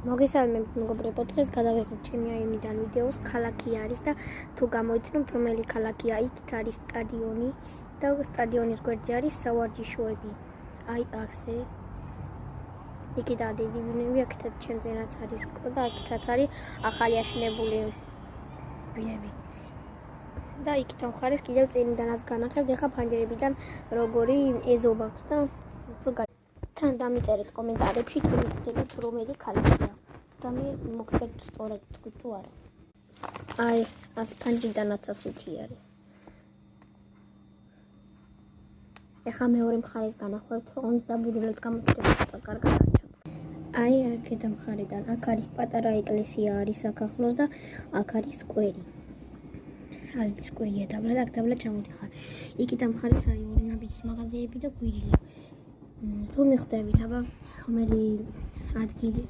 მოგესალმებით მეგობრებო, დღეს გადავიღებ ჩემი აიმიდან ვიდეოს. ქალაქი არის და თუ გამოიცნობთ რომელი ქალაქია, იქით არის სტადიონი და სტადიონის გვერდზე არის სავარჯიშოები. აი ასე. იქით არის დიდი ბინები, აქეთაც ჩემზენაც არის და აქეთაც არის ახალი აშენებული ბინები. და იქით მხარეს კიდევ წინიდანაც განახებთ, ეხა ფანჯრებიდან როგორი ეზობა აქვს და უფრო თან დამიწერეთ კომენტარებში თუ მიხდებით რომელი ქალაქია და მე მოგწერთ სწორად თქვით თუ არა. აი, ფანჯრიდანაც ასეთი არის. ეხა მეორე მხარეს განახვევთ, ოღონდ დაბურულად გამოჩნდება და კარგად არჩევთ. აი, აქეთ მხარიდან, აქ არის პატარა ეკლესია არის აქ ახლოს და აქ არის სკვერი. აზრი სკვერია დაბლა და აქ დაბლა ჩამოდიხარ. იქით მხარეს არის ორი ნაბიჯის მაღაზიები და გვირილი. თუ მიხვდებით, აბა რომელი ადგილი